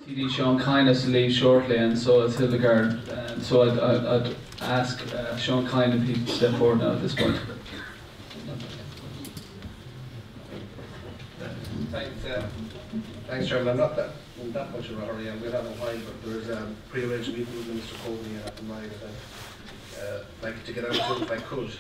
TD Sean Kine has to leave shortly, and so is Hildegard. And so I'd ask Sean Kine if he'd step forward now at this point. Thanks, Chairman. I'm not that much of a hurry. We'll have a while, but there's a pre-arranged meeting with Mr. Coveney at the night that I'd like to get out to if I could.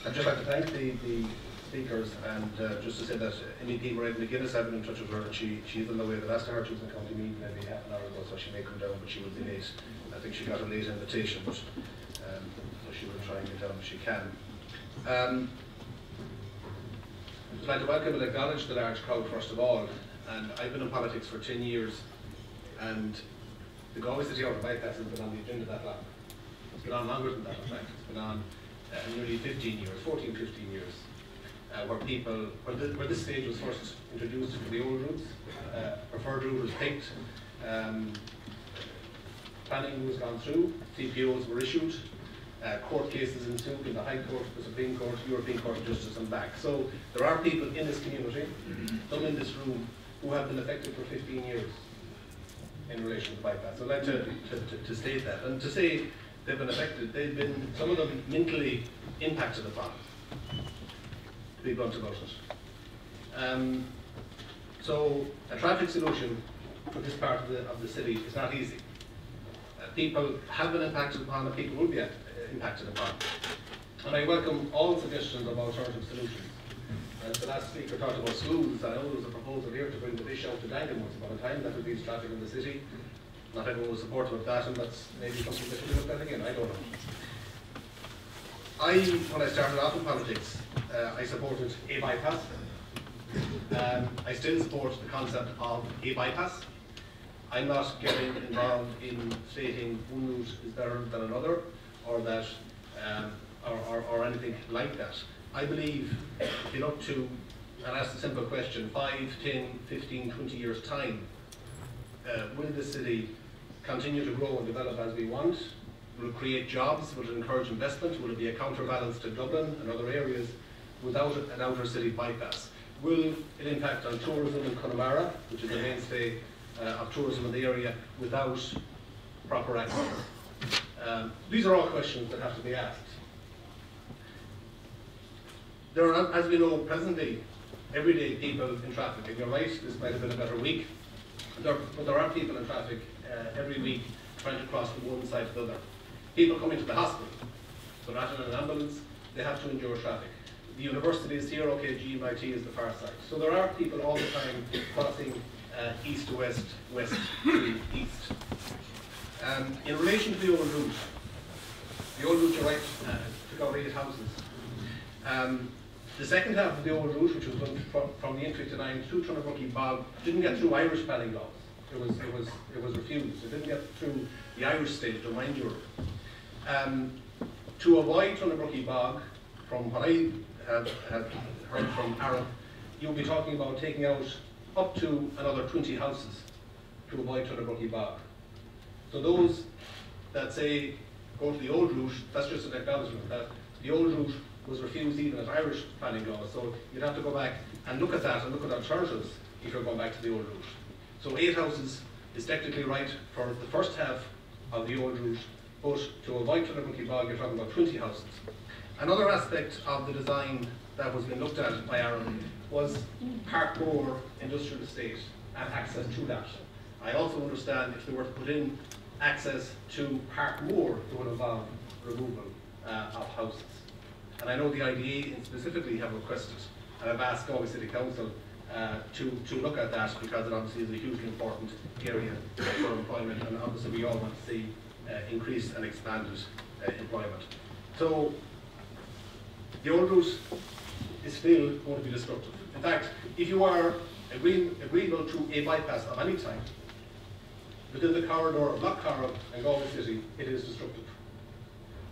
I'd just like to thank the speakers, and just to say that MEP Mairead McGuinness, I've been in touch with her, and she's on the way. The last time she was in County Meath maybe half an hour ago, so she may come down, but she will be late. I think she got a late invitation, but so she will try and get down if she can. I'd like to welcome and acknowledge the large crowd first of all, and I've been in politics for 10 years, and the Galway City Outer Bypass has been on the agenda that long. It's been on longer than that, in fact. It's been on nearly 15 years, 14, 15 years, where this stage was first introduced for the old routes. Preferred route was picked, planning was gone through, CPOs were issued, court cases ensued in the High Court, the Supreme Court, European Court of Justice and back. So there are people in this community, some in this room, who have been affected for 15 years in relation to the bypass. So I'd like to state that. And to say they've been affected, they've been, some of them, mentally impacted upon, to be blunt about it. So a traffic solution for this part of the city is not easy. People have been impacted upon, and people will be impacted upon. And I welcome all suggestions of alternative solutions. The last speaker talked about schools. I know there was a proposal here to bring the dish out to Dangan once upon a time that reduce traffic in the city. Not everyone was supportive of that, and that's maybe something that should be looked at again. I don't know. When I started off in politics, I supported a bypass. I still support the concept of a bypass. I'm not getting involved in stating one route is better than another, or that, or anything like that. I believe if you look to and ask the simple question, 5, 10, 15, 20 years time, will the city continue to grow and develop as we want? Will it create jobs? Will it encourage investment? Will it be a counterbalance to Dublin and other areas without an outer city bypass? Will it impact on tourism in Connemara, which is a mainstay of tourism in the area, without proper access? These are all questions that have to be asked. There are, as we know presently, everyday people in traffic, and you're right, this might have been a better week, but there are people in traffic every week trying to cross from one side to the other. People coming to the hospital, so not in an ambulance, they have to endure traffic. The university is here, okay, GMIT is the far side. So there are people all the time crossing east to west, west to east. In relation to the old route, you're right, took out 8 houses. The second half of the old route, which was done from the N59 through Tunnabucky Bog, didn't get through Irish planning laws. It was refused. It didn't get through the Irish state, to mind Europe. To avoid Tunnabucky Bog, from what I have heard from Aaron, you'll be talking about taking out up to another 20 houses to avoid Tunnabucky Bog. So those that say go to the old route, that's just an acknowledgement that the old route was refused even at Irish planning laws. So you'd have to go back and look at that and look at alternatives if you're going back to the old route. So 8 houses is technically right for the first half of the old route, but to avoid Tunnabucky Bog, you're talking about 20 houses. Another aspect of the design that was being looked at by Aaron was Parkmore Industrial Estate and access to that. I also understand if they were to put in access to Parkmore, it would involve removal of houses. And I know the IDA specifically have requested, and I've asked Galway City Council to look at that, because it obviously is a hugely important area for employment, and obviously we all want to see increased and expanded employment. So the old route is still going to be disruptive. In fact, if you are agreeable to a bypass of any type, within the corridor of Lough and Galway City, it is disruptive.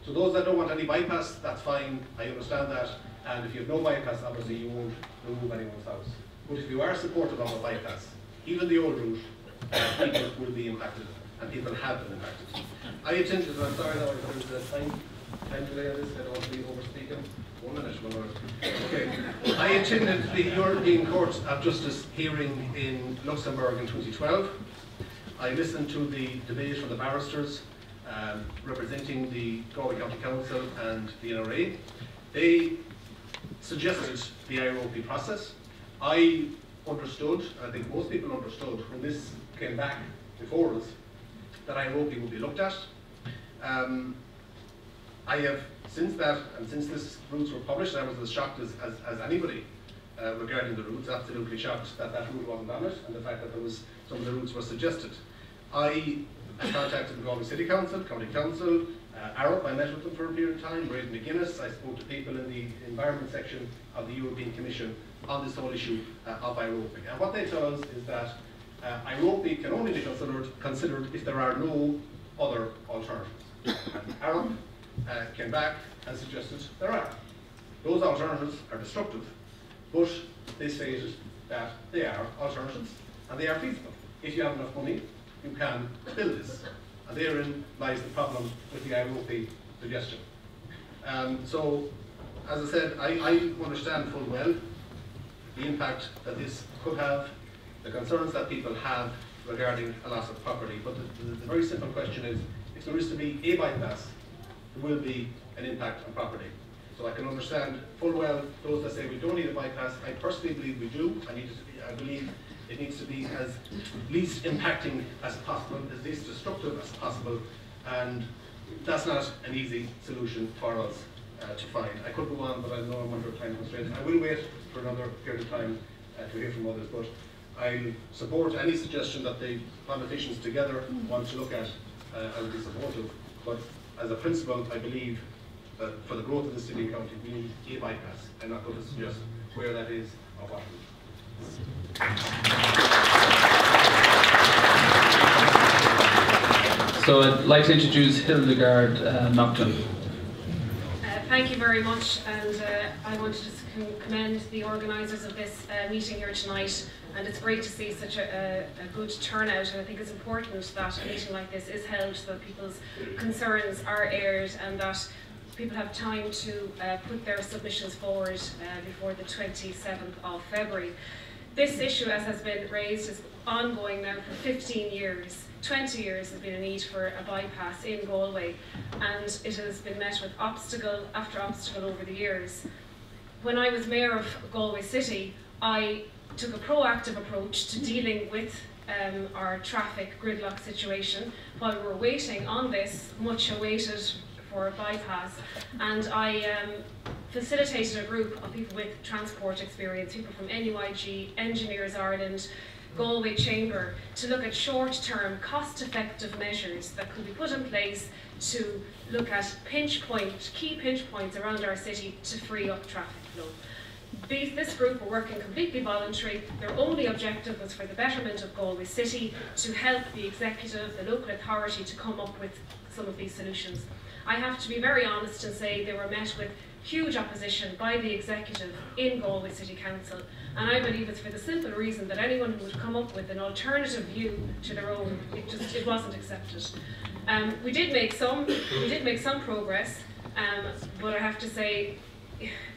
So those that don't want any bypass, that's fine, I understand that, and if you have no bypass, obviously you won't remove anyone's house. But if you are supportive of a bypass, even the old route, people will be impacted, and people have been impacted. I attended, and I'm sorry that there's a time delay on this, I don't want to be over speaking. 1 minute, 1 minute. Okay. I attended the European Court of Justice hearing in Luxembourg in 2012. I listened to the debate from the barristers representing the Galway County Council and the NRA. They suggested the IROP process. I understood, I think most people understood, when this came back before us, that IROP would be looked at. I have, since that, and since these routes were published, I was as shocked as anybody regarding the routes, absolutely shocked that that route wasn't on it, and the fact that some of the routes were suggested. I contacted the Galway City Council, County Council, Arup, I met with them for a period of time, Braden McGuinness, I spoke to people in the environment section of the European Commission on this whole issue of IROP. And what they tell us is that IROP can only be considered if there are no other alternatives. And Arup came back and suggested there are. Those alternatives are destructive, but they stated that they are alternatives and they are feasible. If you have enough money, you can build this. And therein lies the problem with the IROP suggestion. So, as I said, I understand full well the impact that this could have, the concerns that people have regarding a loss of property. But the very simple question is, if there is to be a bypass, there will be an impact on property. So I can understand full well those that say we don't need a bypass. I personally believe we do. I believe it needs to be as least impacting as possible, as least destructive as possible, and that's not an easy solution for us to find. I could go on, but I know I'm under time constraints. I will wait for another period of time to hear from others, but I support any suggestion that the politicians together want to look at. I would be supportive, but as a principle, I believe that for the growth of the city and county, we need a bypass. I'm not going to suggest where that is or what it is. So I'd like to introduce Hildegard Nocton. Thank you very much, and I wanted to commend the organisers of this meeting here tonight, and it's great to see such a good turnout, and I think it's important that a meeting like this is held so that people's concerns are aired and that people have time to put their submissions forward before the 27th of February. This issue, as has been raised, is ongoing now for 15 years. 20 years has been a need for a bypass in Galway, and it has been met with obstacle after obstacle over the years. When I was Mayor of Galway City, I took a proactive approach to dealing with our traffic gridlock situation while we were waiting on this much awaited for a bypass, and I facilitated a group of people with transport experience, people from NUIG, Engineers Ireland, Galway Chamber, to look at short-term, cost-effective measures that could be put in place to look at key pinch points around our city to free up traffic flow. This group were working completely voluntary. Their only objective was for the betterment of Galway City, to help the executive, the local authority, to come up with some of these solutions. I have to be very honest and say they were met with huge opposition by the executive in Galway City Council, and I believe it's for the simple reason that anyone who would come up with an alternative view to their own, it wasn't accepted. We did make some progress, but I have to say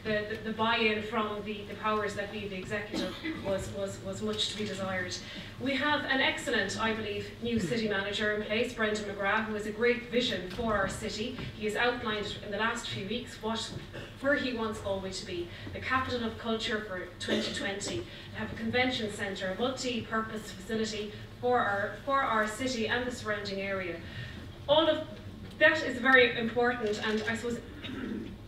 the buy-in from the powers that be, the executive, was much to be desired. We have an excellent, I believe, new city manager in place, Brendan McGrath, who has a great vision for our city. He has outlined in the last few weeks where he wants Galway to be: the capital of culture for 2020, to have a convention centre, a multi-purpose facility for our city and the surrounding area. All of that is very important, and I suppose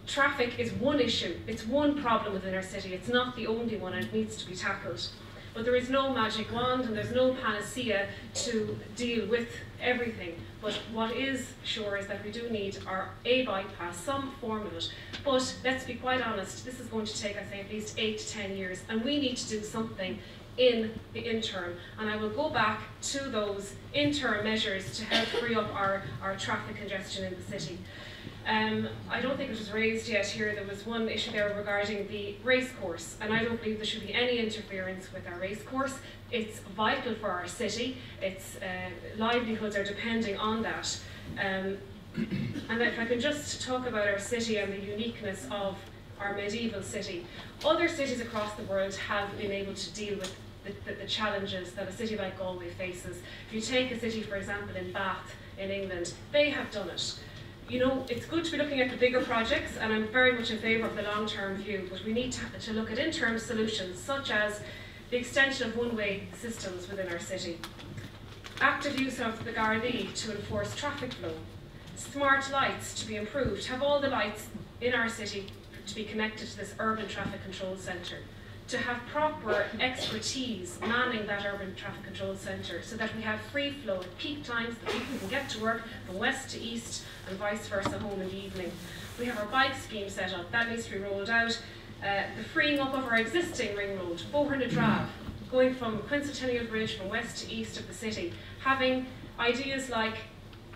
traffic is one issue. It's one problem within our city. It's not the only one, and it needs to be tackled. But there is no magic wand and there's no panacea to deal with everything. But what is sure is that we do need a bypass, some form of it. But let's be quite honest, this is going to take, I think, at least 8 to 10 years, and we need to do something in the interim. And I will go back to those interim measures to help free up our traffic congestion in the city. I don't think it was raised yet here. There was one issue there regarding the race course, and I don't believe there should be any interference with our race course. It's vital for our city. Its livelihoods are depending on that. And if I could just talk about our city and the uniqueness of our medieval city. Other cities across the world have been able to deal with the challenges that a city like Galway faces. If you take a city, for example, in Bath in England, they have done it. You know, it's good to be looking at the bigger projects, and I'm very much in favour of the long-term view, but we need to look at interim solutions, such as the extension of one-way systems within our city, active use of the Gardaí to enforce traffic flow, smart lights to be improved, have all the lights in our city to be connected to this urban traffic control centre, to have proper expertise manning that urban traffic control centre so that we have free flow at peak times, that people can get to work from west to east and vice versa home in the evening. We have our bike scheme set up, that needs to be rolled out. The freeing up of our existing ring road, Boherne Drive, going from Quincentennial Bridge from west to east of the city, having ideas like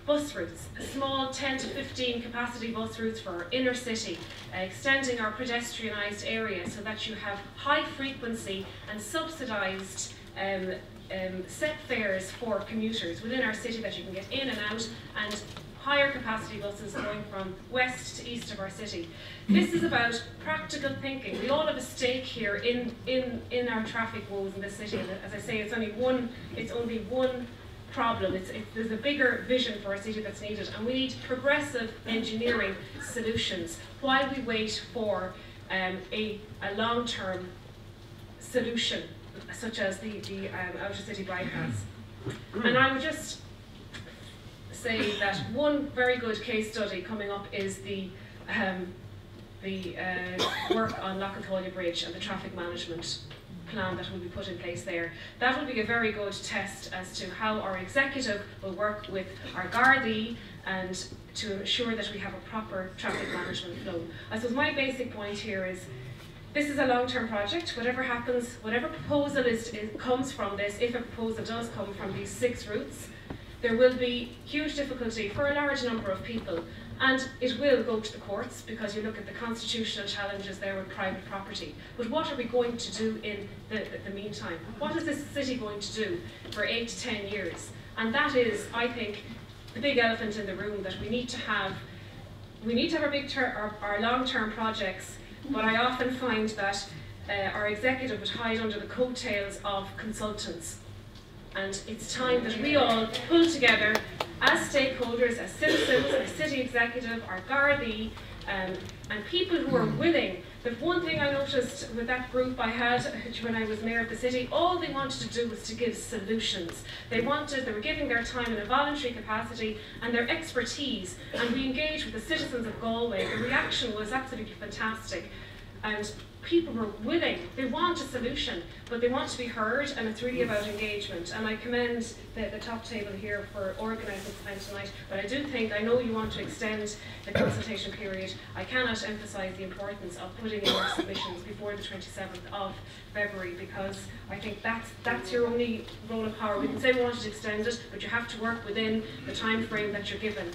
bus routes, small 10 to 15 capacity bus routes for our inner city, extending our pedestrianised area so that you have high frequency and subsidised set fares for commuters within our city that you can get in and out, and higher capacity buses going from west to east of our city. This is about practical thinking. We all have a stake here in our traffic woes in this city, and as I say, it's only one problem. There's a bigger vision for our city that's needed, and we need progressive engineering solutions while we wait for a long-term solution, such as the outer city bypass. And I would just say that one very good case study coming up is the work on Lochenthalia Bridge and the traffic management plan that will be put in place there. That will be a very good test as to how our executive will work with our Gardaí and to ensure that we have a proper traffic management flow. I suppose my basic point here is this is a long-term project. Whatever happens, whatever proposal comes from this, if a proposal does come from these 6 routes, there will be huge difficulty for a large number of people, and it will go to the courts because you look at the constitutional challenges there with private property. But what are we going to do in the meantime? What is this city going to do for 8 to 10 years? And that is, I think, the big elephant in the room that we need to have. We need to have our long-term projects, but I often find that our executive would hide under the coattails of consultants. And it's time that we all pull together as stakeholders, as citizens, our city executive, our Gardaí, and people who are willing. The one thing I noticed with that group I had when I was mayor of the city, all they wanted to do was to give solutions. They were giving their time in a voluntary capacity and their expertise, and we engaged with the citizens of Galway. The reaction was absolutely fantastic. And people were willing, they want a solution, but they want to be heard, and it's really about engagement. And I commend the top table here for organising this event tonight, but I know you want to extend the consultation period. I cannot emphasise the importance of putting in your submissions before the 27th of February, because I think that's your only role of power. We can say we want to extend it, but you have to work within the time frame that you're given.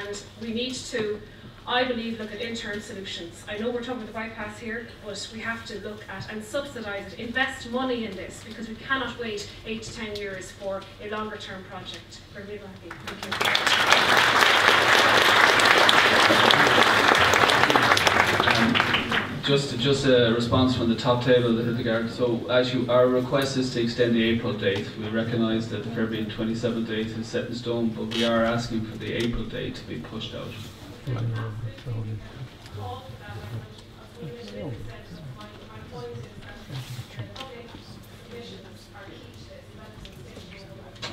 And we need to, I believe, look at interim solutions. I know we're talking about the bypass here, but we have to look at and subsidise it, invest money in this, because we cannot wait 8 to 10 years for a longer term project. Thank you. Just a response from the top table, the Hildegard. So our request is to extend the April date. We recognise that the February 27th date is set in stone, but we are asking for the April date to be pushed out.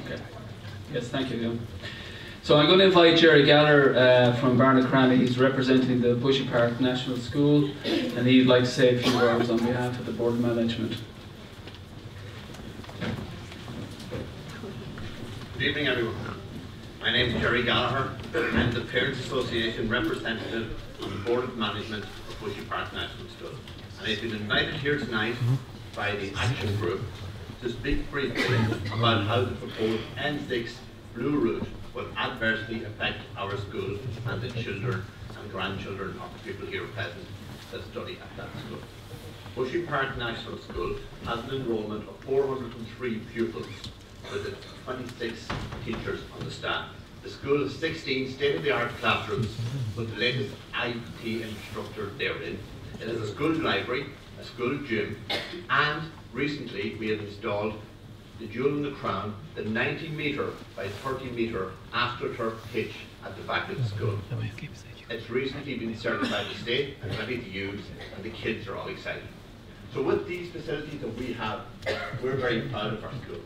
Okay. Yes, thank you, Liam. So I'm going to invite Jerry Gallagher from Barnacrana. He's representing the Bushy Park National School, and he'd like to say a few words on behalf of the Board of Management. Good evening, everyone. My name is Jerry Gallagher. I'm the Parents Association representative on the Board of Management of Bushy Park National School. And I've been invited here tonight by the Action Group to speak briefly about how the proposed N6 Blue Route will adversely affect our school and the children and grandchildren of the people here present that study at that school. Bushy Park National School has an enrolment of 403 pupils with its 26 teachers on the staff. The school has 16 state-of-the-art classrooms with the latest IT instructor therein. It has a school library, a school gym, and recently we have installed the jewel in the crown, the 90-metre by 30-metre AstroTurf pitch at the back of the school. It's recently been certified to state and ready to use, and the kids are all excited. So with these facilities that we have, we're very proud of our school.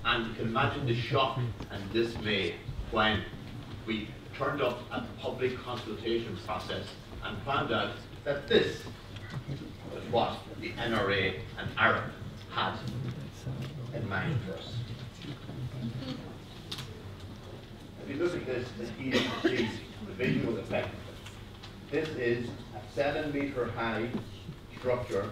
And you can imagine the shock and dismay when we turned up at the public consultation process and found out that this was what the NRA and ARAP had in mind for us. If you look at this, it's easy to see the visual effect of it. This is a 7-metre high structure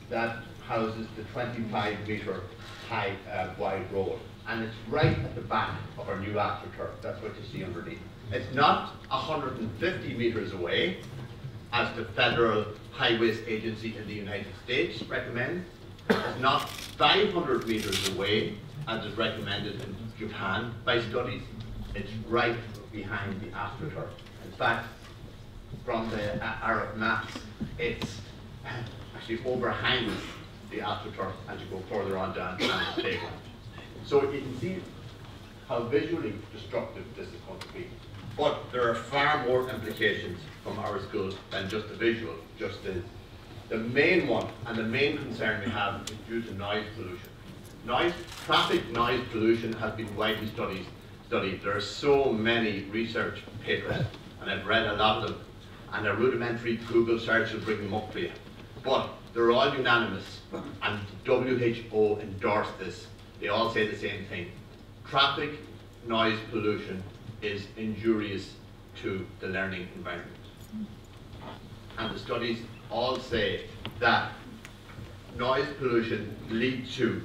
that houses the 25-metre high wide road. And it's right at the back of our new AstroTurf. That's what you see underneath. It's not 150 metres away, as the Federal Highways Agency in the United States recommends. It's not 500 metres away, as is recommended in Japan by studies. It's right behind the AstroTurf. In fact, from the Arab maps, it's actually overhangs the AstroTurf as you go further on down the playground. So you can see how visually destructive this is going to be. But there are far more implications from our school than just the visual, just the main one and the main concern we have is due to noise pollution. Traffic noise pollution has been widely studied. There are so many research papers, and I've read a lot of them, and a rudimentary Google search will bring them up for you. But they're all unanimous, and WHO endorsed this. They all say the same thing. Traffic noise pollution is injurious to the learning environment. And the studies all say that noise pollution leads to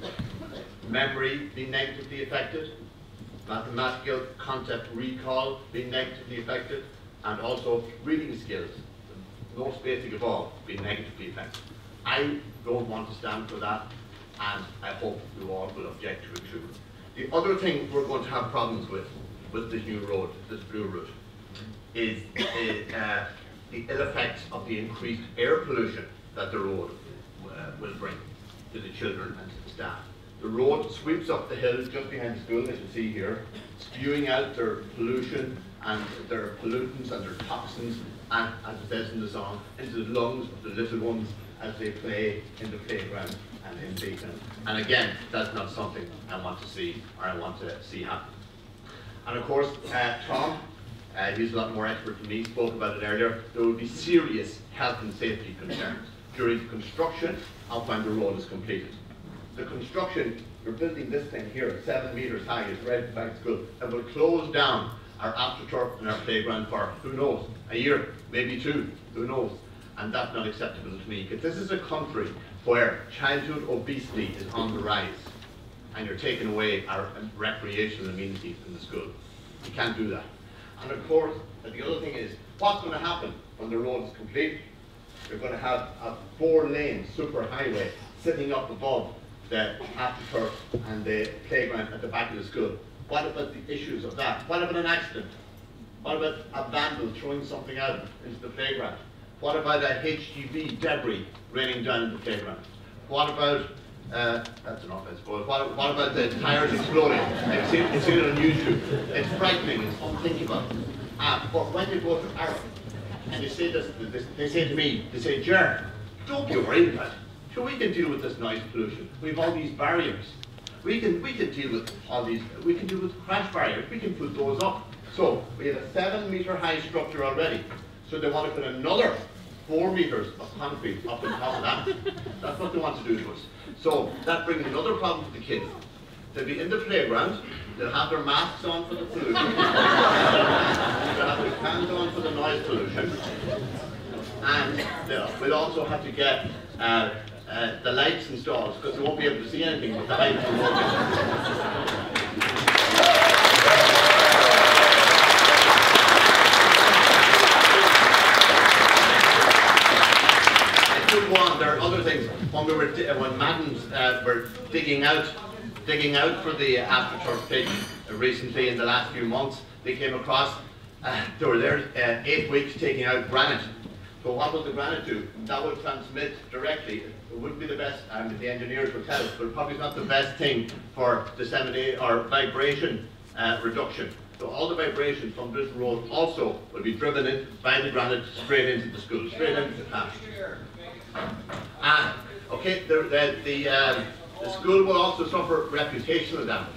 memory being negatively affected, mathematical concept recall being negatively affected, and also reading skills, the most basic of all, being negatively affected. I don't want to stand for that, and I hope you all will object to it too. The other thing we're going to have problems with this new road, this blue route, is the ill effects of the increased air pollution that the road will bring to the children and to the staff. The road sweeps up the hill just behind the school, as you see here, spewing out their pollution and their pollutants and their toxins, and, as it says in the song, into the lungs of the little ones as they play in the playground and in Beacon. And again, that's not something I want to see, or I want to see happen. And of course, Tom, he's a lot more expert than me, spoke about it earlier. There will be serious health and safety concerns during the construction and when the road is completed. The construction, we're building this thing here, 7 metres high, it's right at the back of school, and will close down our AstroTurf and our playground for, who knows, a year, maybe 2, who knows. And that's not acceptable to me, because this is a country where childhood obesity is on the rise, and you're taking away our recreational amenities in the school. You can't do that. And of course, the other thing is, what's going to happen when the road is complete? You're going to have a 4-lane superhighway sitting up above the AstroTurf and the playground at the back of the school. What about the issues of that? What about an accident? What about a vandal throwing something out into the playground? What about a HGV debris raining down in the playground? What about, that's enough I suppose, what about the tyres exploding? I've seen it on YouTube. It's frightening, it's unthinkable. But when you go to Arab, and they say this, they say to me, they say, Ger, don't be worried about it. Sure, we can deal with this noise pollution. We have all these barriers. We can deal with all these, we can deal with crash barriers. We can put those up. So we have a 7-metre high structure already. So they want to put another 4 metres of concrete up on top of that. That's what they want to do to us. So that brings another problem to the kids. They'll be in the playground, they'll have their masks on for the pollution, they'll have their fans on for the noise pollution, and we'll also have to get the lights installed, because they won't be able to see anything with the lights working. There are other things. When Maddens were digging out for the AstroTurf pitch recently in the last few months, they came across, they were there 8 weeks taking out granite. So what will the granite do? That will transmit directly. It wouldn't be the best, and the engineers will tell us, but probably not the best thing for disseminate or vibration reduction. So all the vibrations from this road also will be driven in by the granite straight into the school, straight into the class. Okay, the school will also suffer reputational damage.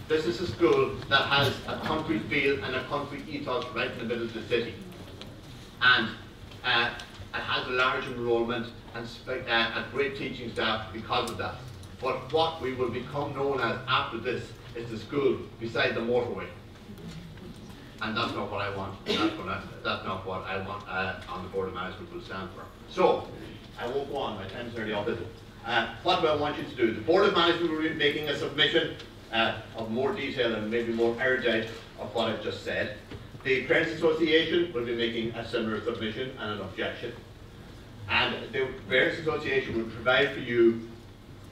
This is a school that has a country feel and a country ethos right in the middle of the city. And it has a large enrollment and a great teaching staff because of that. But what we will become known as after this is the school beside the motorway. And that's not what I want. That's not what I want on the Board of Management will stand for. So, I won't go on, my time's nearly up. What do I want you to do? The Board of Management will be making a submission of more detail and maybe more erudite of what I've just said. The Parents Association will be making a similar submission and an objection. And the Parents Association will provide for you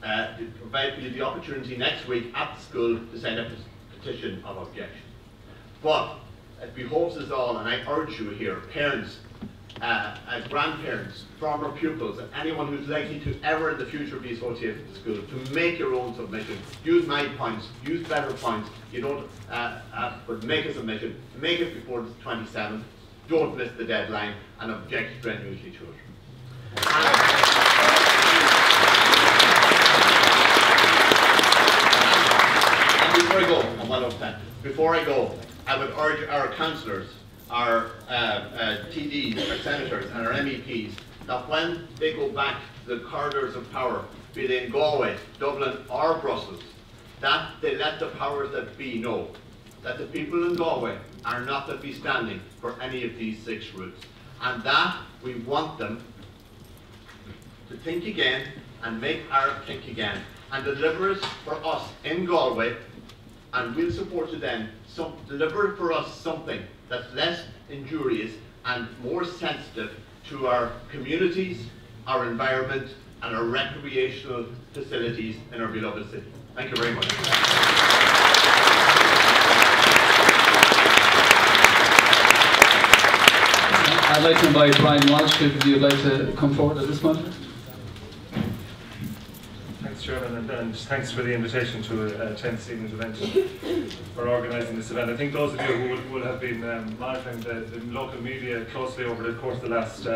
the opportunity next week at the school to sign a petition of objection. But it behoves us all, and I urge you here, parents, grandparents, former pupils, and anyone who's likely to ever in the future be associated with the school, to make your own submission. Use my points, use better points. You don't, but make a submission. Make it before the 27th. Don't miss the deadline, and object strenuously to it. And before I go, I'm well over time. Before I go, I would urge our councillors, our TDs, our senators and our MEPs that when they go back to the corridors of power, be they in Galway, Dublin or Brussels, that they let the powers that be know that the people in Galway are not to be standing for any of these 6 routes, and that we want them to think again and make Ireland think again and deliver for us in Galway, and we'll support you then, deliver for us something that's less injurious and more sensitive to our communities, our environment and our recreational facilities in our beloved city. Thank you very much. I'd like to invite Brian Walsh if you'd like to come forward at this moment. Thanks, Chairman, and thanks for the invitation to attend this evening's event for organising this event. I think those of you who will have been monitoring the local media closely over the course of the last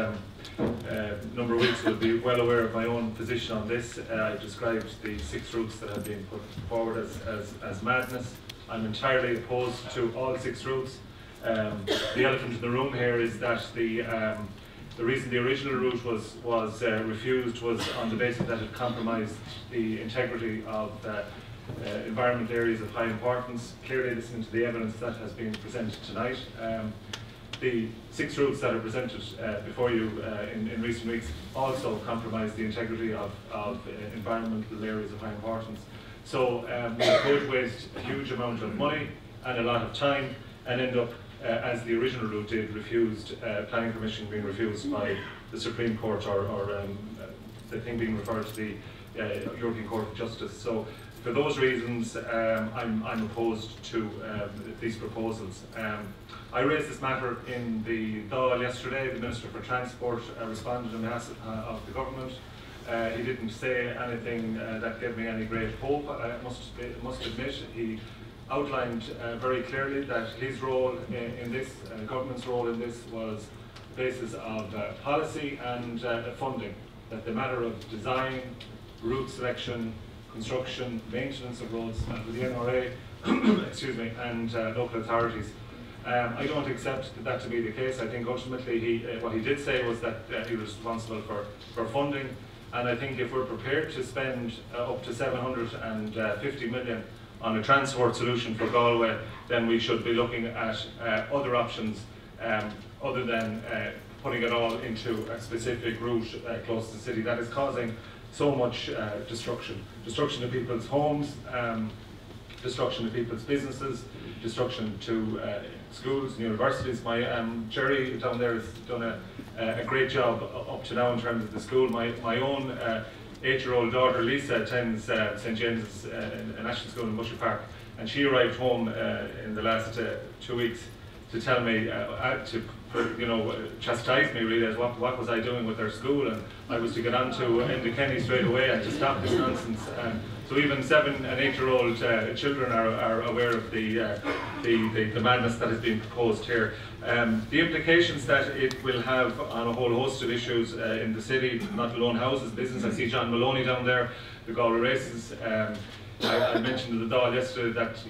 number of weeks will be well aware of my own position on this. I described the 6 routes that have been put forward as madness. I'm entirely opposed to all 6 routes. The elephant in the room here is that the reason the original route was refused was on the basis that it compromised the integrity of environmental areas of high importance. Clearly, listening to the evidence that has been presented tonight, the 6 routes that are presented before you in recent weeks also compromise the integrity of environmental areas of high importance. So we could waste a huge amount of money and a lot of time and end up, as the original route did, planning permission being refused by the Supreme Court or the thing being referred to the European Court of Justice. So for those reasons, I'm opposed to these proposals. I raised this matter in the Dáil yesterday. The Minister for Transport responded on behalf of the government. He didn't say anything that gave me any great hope. I must admit, he outlined very clearly that his role in this, the government's role in this, was the basis of policy and funding. That the matter of design, route selection, construction, maintenance of roads with the NRA, excuse me, and local authorities. I don't accept that to be the case. I think ultimately what he did say was that he was responsible for funding, and I think if we're prepared to spend up to 750 million on a transport solution for Galway, then we should be looking at other options other than putting it all into a specific route close to the city that is causing so much destruction to people's homes, destruction to people's businesses, destruction to schools and universities. My Jerry down there has done a great job up to now in terms of the school. My own 8-year-old daughter Lisa attends St James's National School in Menlo Park, and she arrived home in the last 2 weeks to tell me, to chastised me really as what was I doing with their school, and I was to get on to Enda Kenny straight away and to stop this nonsense. So even 7- and 8-year-old children are aware of the madness that is being proposed here. The implications that it will have on a whole host of issues in the city, not alone houses, business. I see John Maloney down there, the Galway races. I mentioned to the Dáil yesterday that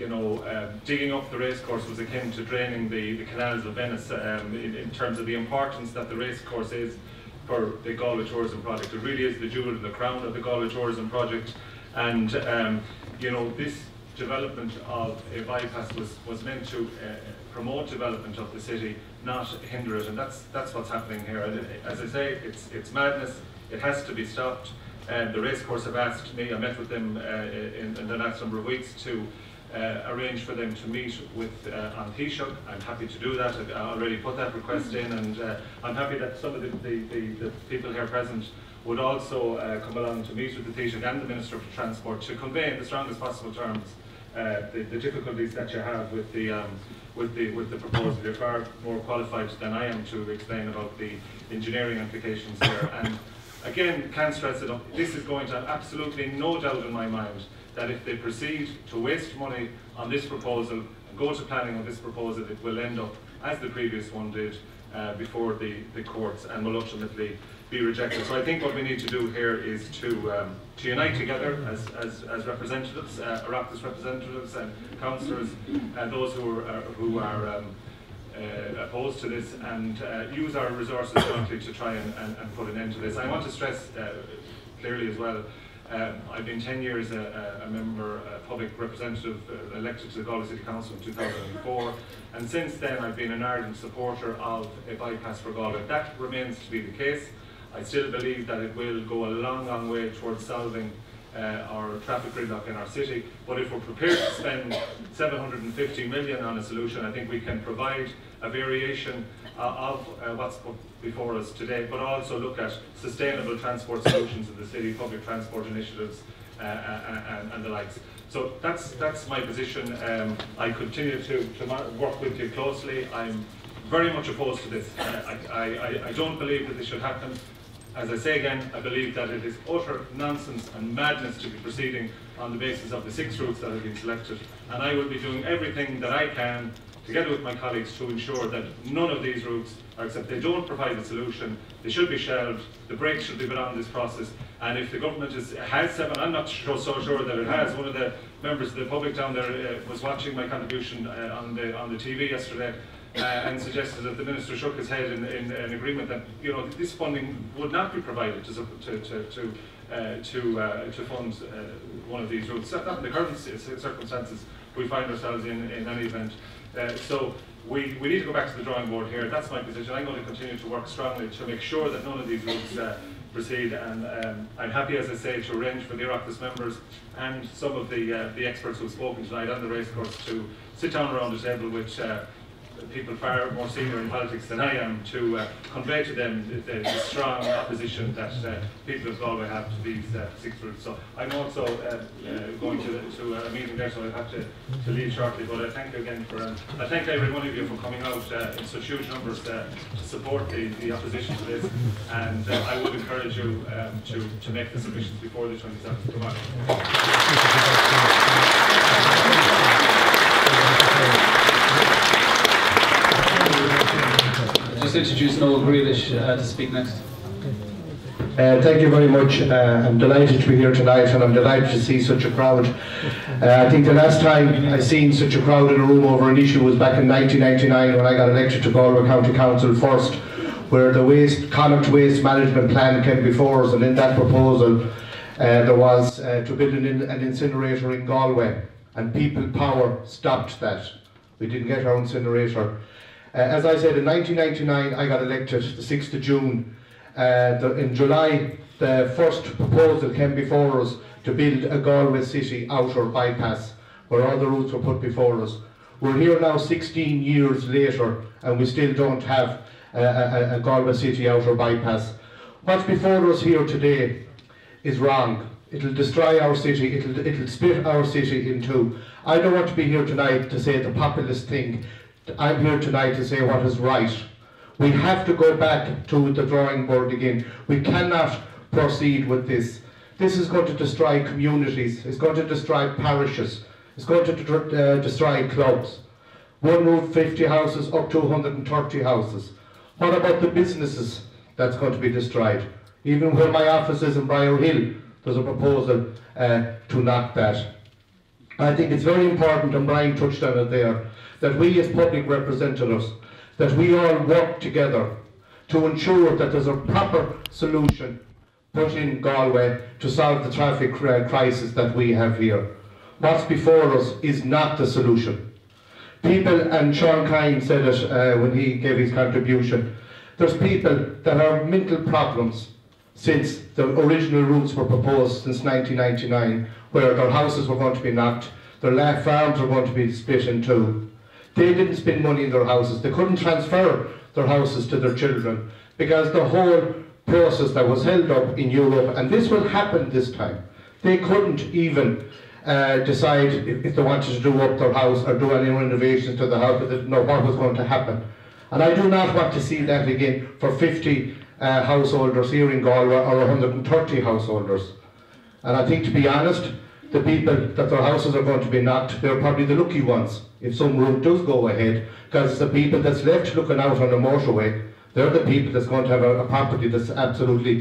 digging up the racecourse was akin to draining the canals of Venice in terms of the importance that the racecourse is for the Galway tourism project. It really is the jewel in the crown of the Galway tourism project, and this development of a bypass was meant to promote development of the city, not hinder it, and that's what's happening here. And as I say, it's madness. It has to be stopped. The racecourse have asked me, I met with them in the last number of weeks, to arrange for them to meet with on Taoiseach. I'm happy to do that. I've already put that request in, and I'm happy that some of the people here present would also come along to meet with the Taoiseach and the Minister for Transport to convey in the strongest possible terms the difficulties that you have with the proposal. You're far more qualified than I am to explain about the engineering implications here. And again, can't stress it enough, this is going to have absolutely no doubt in my mind that if they proceed to waste money on this proposal and go to planning on this proposal, it will end up, as the previous one did, before the courts, and will ultimately be rejected. So I think what we need to do here is to unite together as representatives, Oireachtas representatives and councillors, and those who are opposed to this, and use our resources jointly to try and put an end to this. I want to stress clearly as well, I've been 10 years a member, a public representative elected to the Galway City Council in 2004, and since then I've been an ardent supporter of a bypass for Galway. That remains to be the case. I still believe that it will go a long way towards solving our traffic gridlock in our city, but if we're prepared to spend 750 million on a solution, I think we can provide a variation of what's put before us today, but also look at sustainable transport solutions in the city, public transport initiatives and the likes. So that's my position. I continue to work with you closely. I'm very much opposed to this. I don't believe that this should happen. As I say again, I believe that it is utter nonsense and madness to be proceeding on the basis of the 6 routes that have been selected, and I will be doing everything that I can together with my colleagues to ensure that none of these routes are accepted. They don't provide a solution. They should be shelved. The brakes should be put on this process, and if the government has 7, I'm not so sure that it has. One of the members of the public down there was watching my contribution on the TV yesterday, and suggested that the Minister shook his head in an agreement that this funding would not be provided to fund one of these routes. Not in the current circumstances we find ourselves in any event. So we need to go back to the drawing board here. That's my position. I'm going to continue to work strongly to make sure that none of these routes proceed, and I'm happy, as I say, to arrange for the Oireachtas members and some of the experts who have spoken tonight on the racecourse to sit down around the table with people far more senior in politics than I am, to convey to them the strong opposition that people of Galway have to these 6 routes. So I'm also going to a meeting there, so I'll have to leave shortly, but I thank you again I thank every one of you for coming out in such huge numbers to support the opposition to this, and I would encourage you to make the submissions before the 27th of March. Just introduce Noel Grealish to speak next. Thank you very much. I'm delighted to be here tonight, and I'm delighted to see such a crowd. I think the last time I seen such a crowd in a room over an issue was back in 1999 when I got elected to Galway County Council first, where the Connacht Waste Management Plan came before us, and in that proposal there was to build an incinerator in Galway, and People Power stopped that. We didn't get our incinerator. As I said, in 1999 I got elected, the 6th of June. In July, the first proposal came before us to build a Galway City outer bypass, where all the routes were put before us. We're here now 16 years later, and we still don't have a Galway City outer bypass. What's before us here today is wrong. It'll destroy our city, it'll split our city in two. I don't want to be here tonight to say the populist thing. I'm here tonight to say what is right. We have to go back to the drawing board again. We cannot proceed with this. This is going to destroy communities, it's going to destroy parishes, it's going to destroy clubs. One moved 50 houses up to 130 houses. What about the businesses that's going to be destroyed? Even where my office is in Briar Hill, there's a proposal to knock that. I think it's very important, and Brian touched on it there, that we as public representatives, that we all work together to ensure that there's a proper solution put in Galway to solve the traffic crisis that we have here. What's before us is not the solution. People, and Sean Kine said it when he gave his contribution, there's people that have mental problems since the original routes were proposed since 1999, where their houses were going to be knocked, their farms were going to be split in two. They didn't spend money in their houses. They couldn't transfer their houses to their children because the whole process that was held up in Europe, and this will happen this time, they couldn't even decide if they wanted to do up their house or do any renovations to the house, but they didn't know what was going to happen. And I do not want to see that again for 50 householders here in Galway or 130 householders. And I think, to be honest, the people that their houses are going to be knocked, they're probably the lucky ones if some route does go ahead, because it's the people that's left looking out on the motorway, they're the people that's going to have a property that's absolutely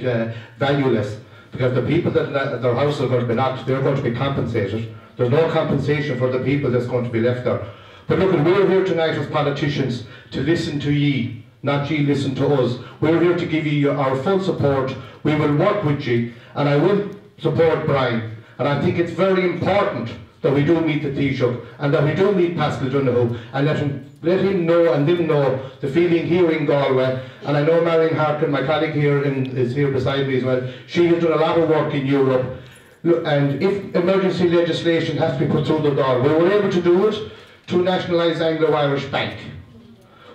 valueless. Because the people that their houses are going to be knocked, they're going to be compensated. There's no compensation for the people that's going to be left there. But look, we're here tonight as politicians to listen to ye, not ye listen to us. We're here to give you our full support. We will work with ye, and I will support Brian. And I think it's very important that we do meet the Taoiseach and that we do meet Pascal Donoghue and let him know and them know the feeling here in Galway. And I know Marion Harkin, my colleague here, is here beside me as well. She has done a lot of work in Europe. And if emergency legislation has to be put through the door, we were able to do it to nationalise Anglo-Irish Bank.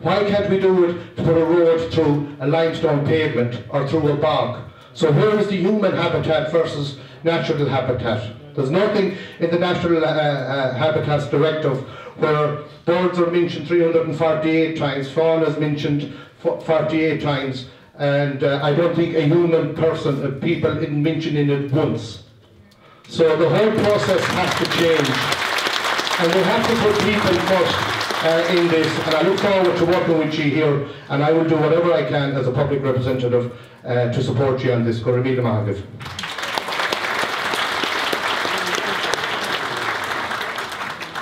Why can't we do it to put a road through a limestone pavement or through a bog? So where is the human habitat versus natural habitat? There's nothing in the Natural Habitats Directive where birds are mentioned 348 times, fauna is mentioned 48 times, and I don't think a human person, people didn't mention it once. So the whole process has to change, and we have to put people first in this, and I look forward to working with you here, and I will do whatever I can as a public representative to support you on this. Go Ramila Mahagiv.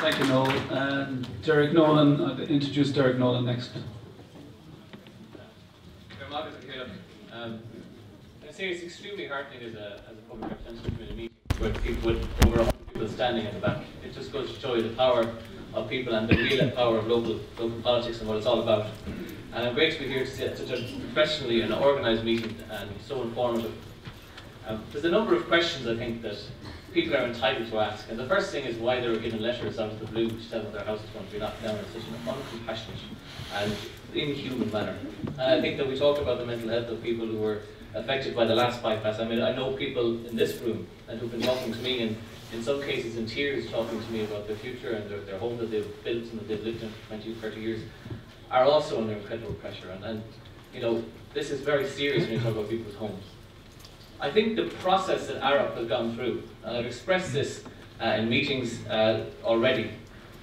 Thank you, Noel. Derek Nolan, I'll introduce Derek Nolan next. I say it's extremely heartening as a public representative in a meeting with people with over 100 people standing at the back. It just goes to show you the power of people and the real power of local politics and what it's all about. And I'm great to be here to see such a professionally and organised meeting and so informative. There's a number of questions I think that people are entitled to ask, and the first thing is why they were given letters out of the blue to tell them their house is going to be knocked down in such an uncompassionate and inhuman manner. And I think that we talked about the mental health of people who were affected by the last bypass. I mean, I know people in this room and who've been talking to me, and in some cases in tears, talking to me about their future and their home that they've built and that they've lived in for 20, 30 years, are also under incredible pressure. And you know, this is very serious when you talk about people's homes. I think the process that Arup has gone through, and I've expressed this in meetings already,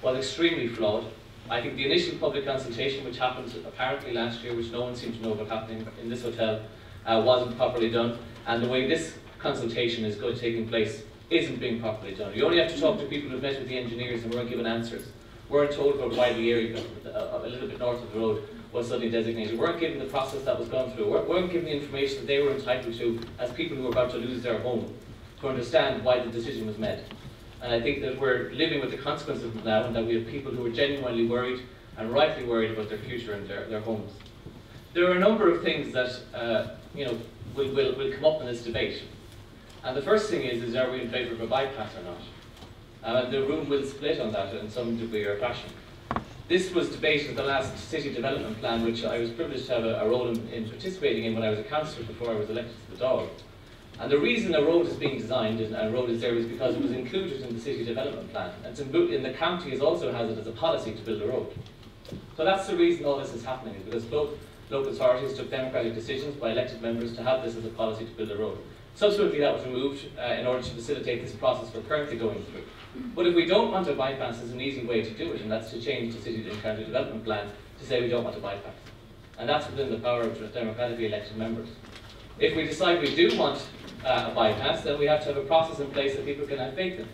was extremely flawed. I think the initial public consultation, which happened apparently last year, which no one seemed to know about happening in this hotel, wasn't properly done, and the way this consultation is taking place isn't being properly done. You only have to talk to people who've met with the engineers and weren't given answers, weren't told about why the area a little bit north of the road was suddenly designated, weren't given the process that was gone through, weren't given the information that they were entitled to as people who were about to lose their home, to understand why the decision was made. And I think that we're living with the consequences of it now, and that we have people who are genuinely worried and rightly worried about their future and their homes. There are a number of things that you know, will come up in this debate. And the first thing is are we in favour of a bypass or not? The room will split on that in some degree or fashion. This was debated at the last city development plan, which I was privileged to have a role in participating in when I was a councillor before I was elected to the Dáil. And the reason a road is being designed and a road is there is because it was included in the city development plan. And in the county also has it as a policy to build a road. So that's the reason all this is happening, is because both local authorities took democratic decisions by elected members to have this as a policy to build a road. Subsequently, that was removed in order to facilitate this process we're currently going through. But if we don't want to bypass, there's an easy way to do it, and that's to change the city and county development plan to say we don't want to bypass. And that's within the power of democratically elected members. If we decide we do want a bypass, then we have to have a process in place that people can have faith in,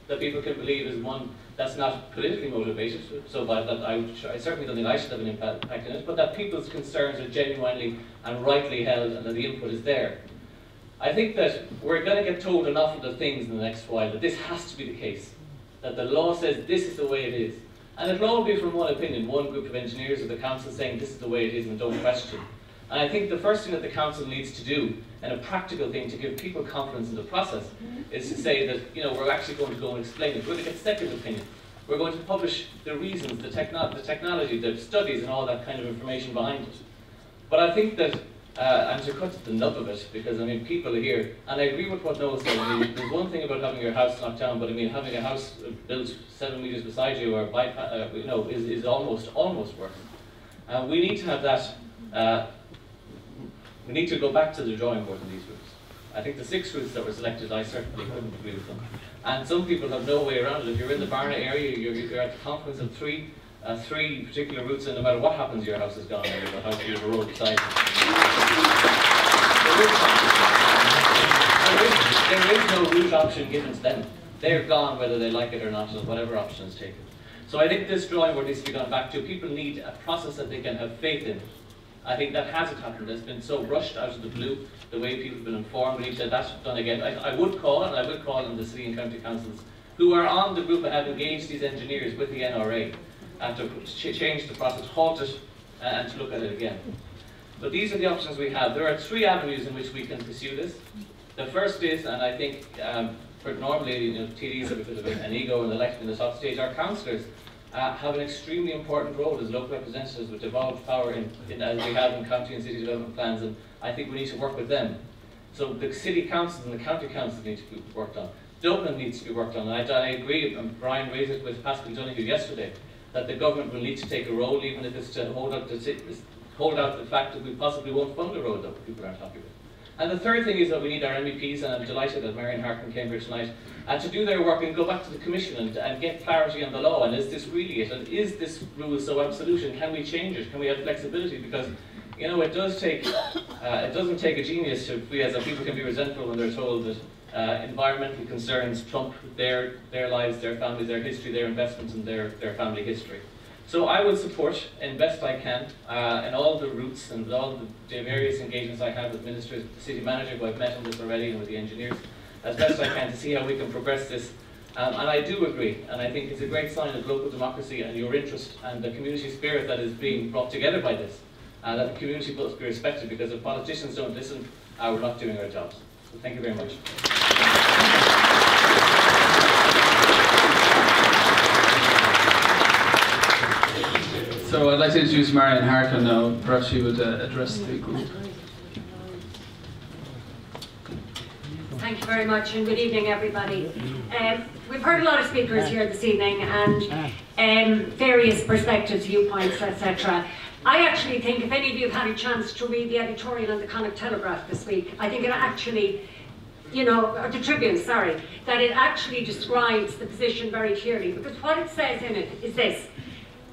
that people can believe is one that's not politically motivated, so by that I certainly don't think I should have an impact in it, but that people's concerns are genuinely and rightly held and that the input is there. I think that we're going to get told enough of the things in the next while that this has to be the case, that the law says this is the way it is. And it'll all be from one opinion, one group of engineers or the council saying this is the way it is and don't question. And I think the first thing that the council needs to do, and a practical thing to give people confidence in the process, is to say that, you know, we're actually going to go and explain it. We're going to get second opinion. We're going to publish the reasons, the technology, the studies and all that kind of information behind it. But I think that, and to cut to the nub of it, because I mean people are here, and I agree with what Noel said. I mean, there's one thing about having your house knocked down, but I mean having a house built 7 meters beside you or you know, is almost worse. We need to have that. We need to go back to the drawing board in these routes. I think the 6 routes that were selected, I certainly couldn't agree with them. And some people have no way around it. If you're in the Barna area, you're at the confluence of three particular routes, and no matter what happens, your house is gone, or your house, you have a road beside you. There is no route option given to them. They're gone whether they like it or not, or whatever option is taken. So I think this drawing board needs to be gone back to. People need a process that they can have faith in. I think that hasn't happened. It's been so rushed out of the blue, the way people have been informed. We need to have that done again. I would call, and I will call on the city and county councils who are on the group and have engaged these engineers with the NRA to change the process, halt it, and to look at it again. But these are the options we have. There are 3 avenues in which we can pursue this. The first is, and I think for normally, you know, TDs have a bit of an ego and elected in the top stage, our councillors have an extremely important role as local representatives with devolved power as we have in county and city development plans, and I think we need to work with them. So the city councils and the county councils need to be worked on. Dublin needs to be worked on, and I agree, and Brian raised it with Pascal Donoghue yesterday, that the government will need to take a role, even if it's to hold out the fact that we possibly won't fund a road that people aren't happy with. And the third thing is that we need our MEPs, and I'm delighted that Marion Harkin came here tonight, to do their work and go back to the Commission and get clarity on the law, and is this really it, and is this rule so absolute, and can we change it, can we have flexibility, because you know, it doesn't take a genius to realize that people can be resentful when they're told that environmental concerns trump their lives, their families, their history, their investments and their family history. So I will support, in best I can, in all the routes and all the various engagements I have with ministers, the city manager who I've met on this already, and with the engineers, as best I can to see how we can progress this. And I do agree, and I think it's a great sign of local democracy and your interest and the community spirit that is being brought together by this, that the community must be respected, because if politicians don't listen, we're not doing our jobs. So thank you very much. So I'd like to introduce Marion Harkin now. Perhaps she would address the group. Thank you very much, and good evening, everybody. We've heard a lot of speakers here this evening, and various perspectives, viewpoints, etc. I actually think, if any of you have had a chance to read the editorial in the Connacht Telegraph this week, I think it actually, you know, or the Tribune, sorry, that it actually describes the position very clearly, because what it says in it is this: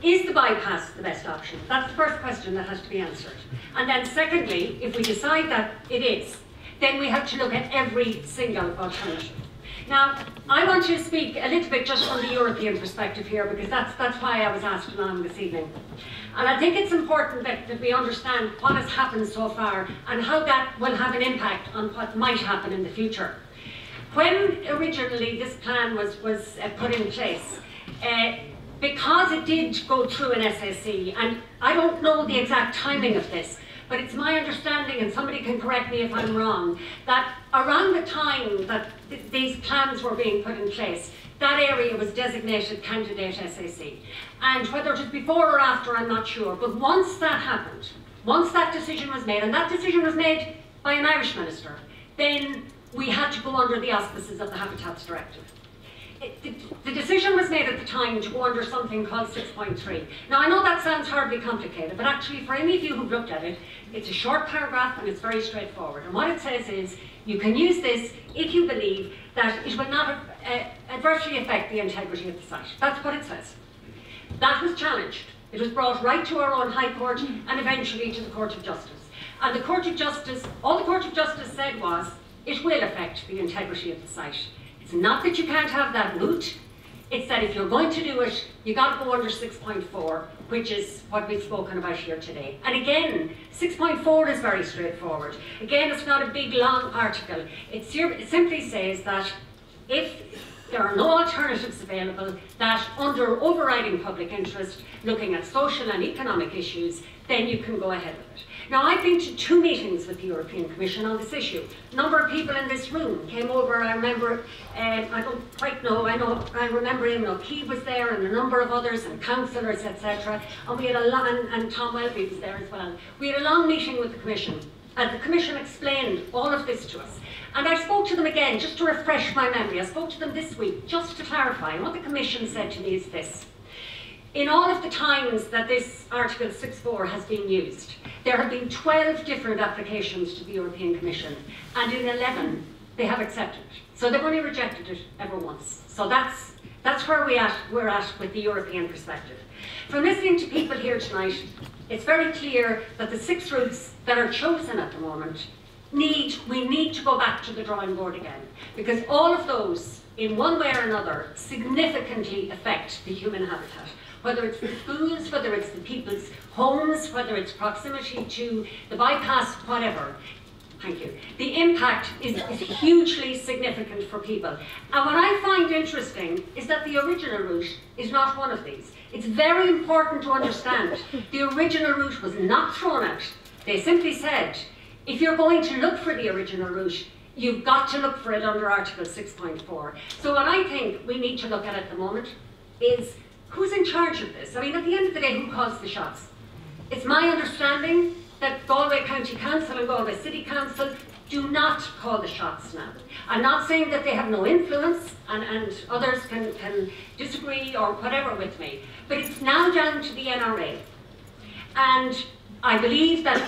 is the bypass the best option? That's the first question that has to be answered. And then secondly, if we decide that it is, then we have to look at every single alternative. Now, I want to speak a little bit just from the European perspective here, because that's why I was asked on this evening. And I think it's important that we understand what has happened so far and how that will have an impact on what might happen in the future. When originally this plan was put in place, because it did go through an SSE, and I don't know the exact timing of this, but it's my understanding, and somebody can correct me if I'm wrong, that around the time that these plans were being put in place, that area was designated candidate SAC. And whether it was before or after, I'm not sure, but once that happened, once that decision was made, and that decision was made by an Irish minister, then we had to go under the auspices of the Habitats Directive. The decision was made at the time to go under something called 6.3. Now I know that sounds horribly complicated, but actually for any of you who've looked at it, it's a short paragraph and it's very straightforward. And what it says is, you can use this if you believe that it will not adversely affect the integrity of the site. That's what it says. That was challenged. It was brought right to our own High Court and eventually to the Court of Justice. And the Court of Justice, all the Court of Justice said was, it will affect the integrity of the site. It's not that you can't have that route, it's that if you're going to do it, you got to go under 6.4, which is what we've spoken about here today. And again, 6.4 is very straightforward. Again, it's not a big, long article. It simply says that if there are no alternatives available, that under overriding public interest, looking at social and economic issues, then you can go ahead with it. Now, I've been to 2 meetings with the European Commission on this issue. A number of people in this room came over. I remember, I don't quite know, I remember Eamon O'Keefe was there and a number of others and councillors, etc. And we had a long, and Tom Welby was there as well. We had a long meeting with the Commission. And the Commission explained all of this to us. And I spoke to them again, just to refresh my memory. I spoke to them this week, just to clarify. And what the Commission said to me is this. In all of the times that this Article 6.4 has been used, there have been 12 different applications to the European Commission, and in 11 they have accepted it. So they've only rejected it ever once. So that's where we're at with the European perspective. From listening to people here tonight, it's very clear that the 6 routes that are chosen at the moment, we need to go back to the drawing board again, because all of those, in one way or another, significantly affect the human habitat. Whether it's the schools, whether it's the people's homes, whether it's proximity to the bypass, whatever. Thank you. The impact is hugely significant for people. And what I find interesting is that the original route is not one of these. It's very important to understand the original route was not thrown out. They simply said, if you're going to look for the original route, you've got to look for it under Article 6.4. So what I think we need to look at the moment is, who's in charge of this? I mean, at the end of the day, who calls the shots? It's my understanding that Galway County Council and Galway City Council do not call the shots now. I'm not saying that they have no influence, and others can disagree or whatever with me, but it's now down to the NRA. And I believe that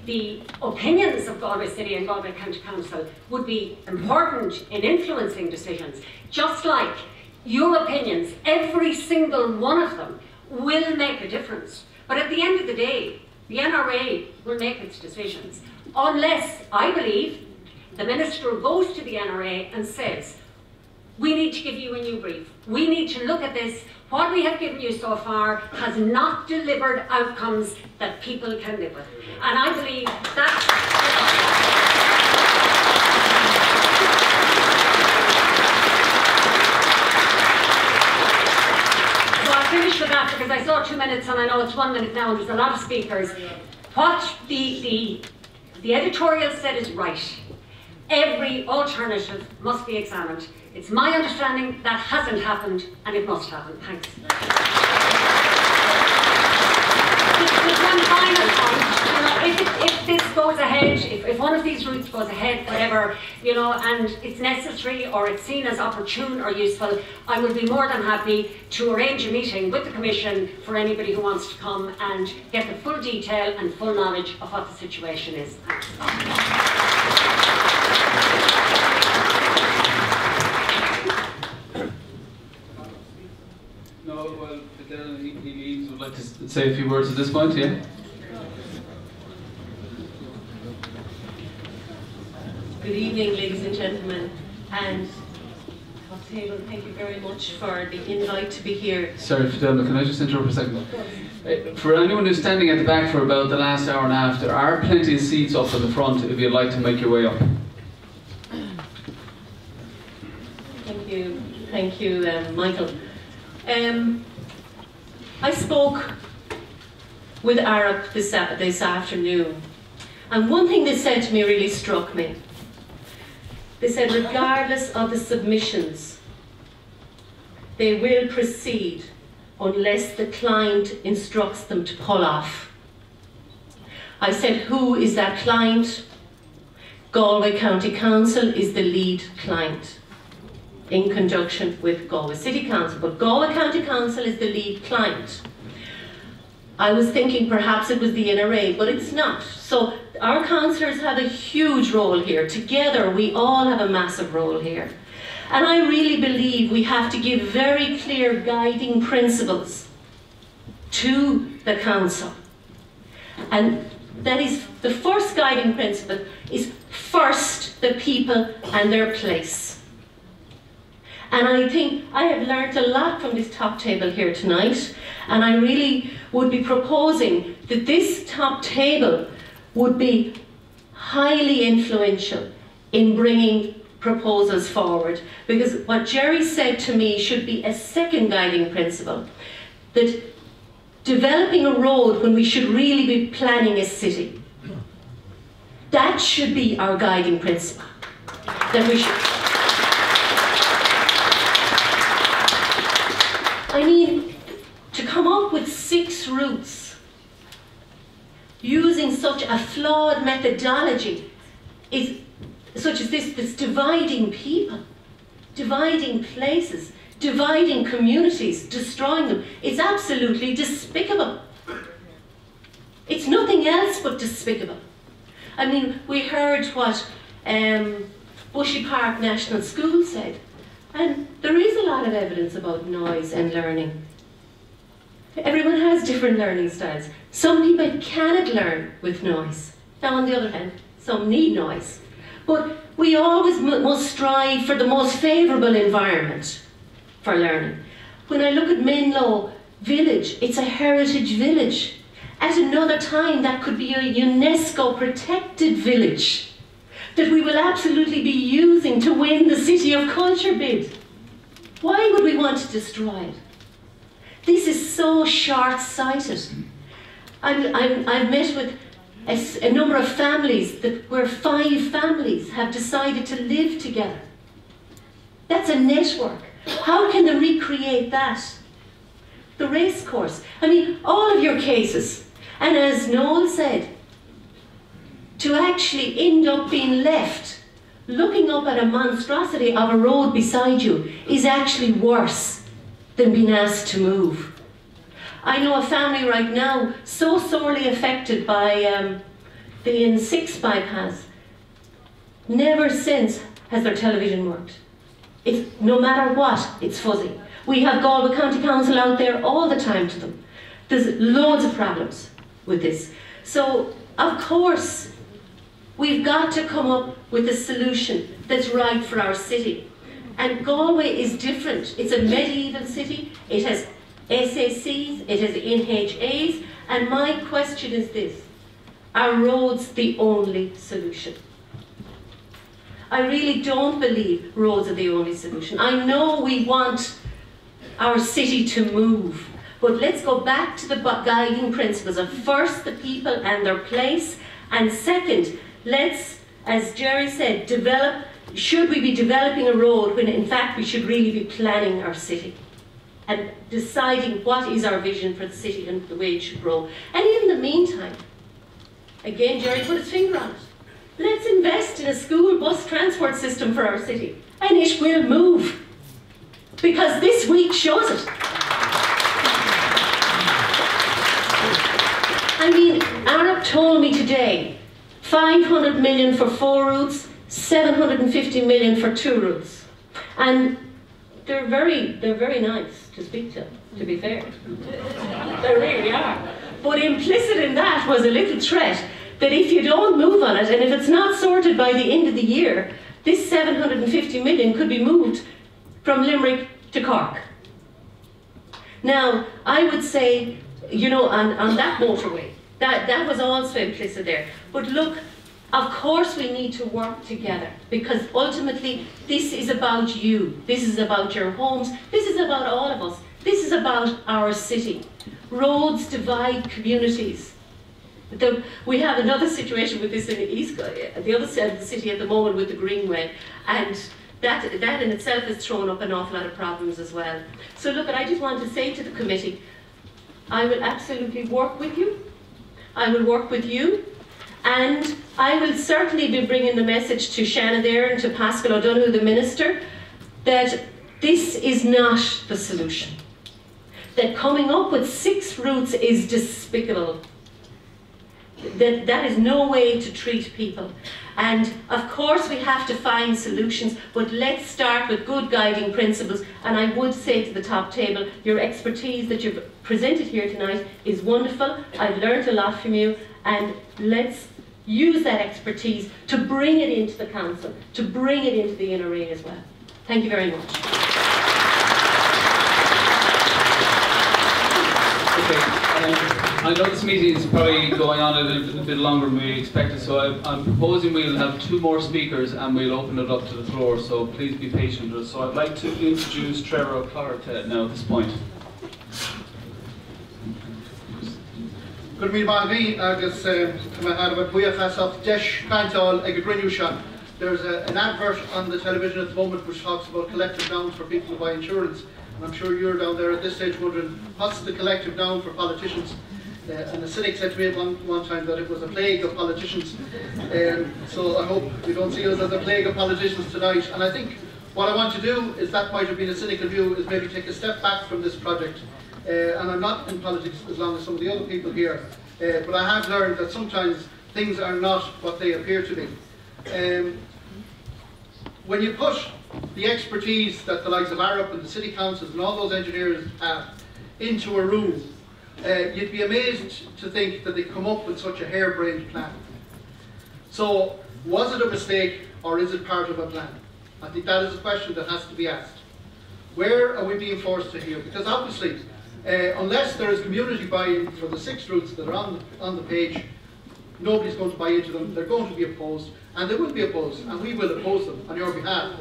the opinions of Galway City and Galway County Council would be important in influencing decisions, just like your opinions, every single one of them, will make a difference. But at the end of the day, the NRA will make its decisions, unless, I believe, the Minister goes to the NRA and says, we need to give you a new brief. We need to look at this. What we have given you so far has not delivered outcomes that people can live with. And I believe that's... Finish with that, because I saw 2 minutes and I know it's 1 minute now and there's a lot of speakers. What the editorial said is right. Every alternative must be examined. It's my understanding that hasn't happened and it must happen. Thanks. Just one final point. If this goes ahead, if one of these routes goes ahead, whatever, and it's necessary or it's seen as opportune or useful, I will be more than happy to arrange a meeting with the Commission for anybody who wants to come and get the full detail and full knowledge of what the situation is. No, well, Fidel, he leaves, would like to say a few words at this point, yeah? Good evening, ladies and gentlemen, and top table, thank you very much for the invite to be here. Sorry, Fidel, can I just interrupt for a second? For anyone who's standing at the back for about the last hour and a half, there are plenty of seats up at the front if you'd like to make your way up. Thank you, Michael. I spoke with Arup this afternoon, and one thing they said to me really struck me. They said, regardless of the submissions, they will proceed unless the client instructs them to pull off. I said, who is that client? Galway County Council is the lead client. in conjunction with Galway City Council, but Galway County Council is the lead client. I was thinking perhaps it was the NRA, but it's not. So our councillors have a huge role here. Together, we all have a massive role here. And I really believe we have to give very clear guiding principles to the council. And that is, the first guiding principle is first the people and their place. And I think I have learnt a lot from this top table here tonight, and I really would be proposing that this top table would be highly influential in bringing proposals forward, because what Jerry said to me should be a second guiding principle, that developing a road when we should really be planning a city, that should be our guiding principle, that we should. I mean, to come up with 6 routes using such a flawed methodology is such as this, that's dividing people, dividing places, dividing communities, destroying them. It's absolutely despicable. It's nothing else but despicable. I mean, we heard what Bushy Park National School said, and there is a lot of evidence about noise and learning. Everyone has different learning styles. Some people cannot learn with noise. Now, on the other hand, some need noise. But we always must strive for the most favourable environment for learning. When I look at Menlo Village, it's a heritage village. At another time, that could be a UNESCO protected village that we will absolutely be using to win the City of Culture bid. Why would we want to destroy it? This is so short-sighted. I've met with a number of families where 5 families have decided to live together. That's a network. How can they recreate that? The race course. I mean, all of your cases. And as Noel said, to actually end up being left looking up at a monstrosity of a road beside you is actually worse than being asked to move. I know a family right now so sorely affected by the N6 bypass. Never since has their television worked. It's, no matter what, it's fuzzy. We have Galway County Council out there all the time to them. There's loads of problems with this. So, of course, we've got to come up with a solution that's right for our city. And Galway is different. It's a medieval city. It has SACs, it has NHAs, and my question is this: are roads the only solution? I really don't believe roads are the only solution. I know we want our city to move, but let's go back to the guiding principles of first the people and their place, and second, let's, as Jerry said, develop. Should we be developing a road when in fact we should really be planning our city and deciding what is our vision for the city and the way it should grow? And in the meantime, again, Jerry put his finger on it. Let's invest in a school bus transport system for our city, and it will move, because this week shows it. I mean, Arab told me today, 500 million for 4 routes, 750 million for 2 routes. And they're very nice to speak to be fair. They really are. But implicit in that was a little threat that if you don't move on it, and if it's not sorted by the end of the year, this 750 million could be moved from Limerick to Cork. Now, I would say, you know, on that motorway, that was also implicit there. But look, of course we need to work together, because ultimately this is about you. This is about your homes. This is about all of us. This is about our city. Roads divide communities. We have another situation with this in the other side of the city at the moment with the Greenway, and that in itself has thrown up an awful lot of problems as well. So look, I just want to say to the committee, I will absolutely work with you. I will work with you. And I will certainly be bringing the message to Shannon there and to Pascal O'Donoghue, the Minister, that this is not the solution. That coming up with 6 routes is despicable. That is no way to treat people. And of course we have to find solutions, but let's start with good guiding principles. And I would say to the top table, your expertise that you've presented here tonight is wonderful. I've learned a lot from you, and let's use that expertise to bring it into the council, to bring it into the NRA as well. Thank you very much. I know this meeting is probably going on a bit longer than we expected, so I'm proposing we'll have 2 more speakers and we'll open it up to the floor, so please be patient with us. So I'd like to introduce Trevor O'Connor now at this point. Good morning, agus buíochas of Desh Cantal Egagrinusa. There's an advert on the television at the moment which talks about collective nouns for people who buy insurance. And I'm sure you're down there at this stage wondering, what's the collective noun for politicians? And a cynic said to me one time that it was a plague of politicians. So I hope you don't see us as a plague of politicians tonight. And I think what I want to do is, that might have been a cynical view, is maybe take a step back from this project. And I'm not in politics as long as some of the other people here. But I have learned that sometimes things are not what they appear to be. When you put the expertise that the likes of Arup and the city councils and all those engineers have into a room, you'd be amazed to think that they come up with such a harebrained plan. So, was it a mistake or is it part of a plan? I think that is a question that has to be asked. Where are we being forced to here? Because obviously, unless there is community buy-in for the 6 routes that are on the page, nobody's going to buy into them. They're going to be opposed, and they will be opposed, and we will oppose them on your behalf.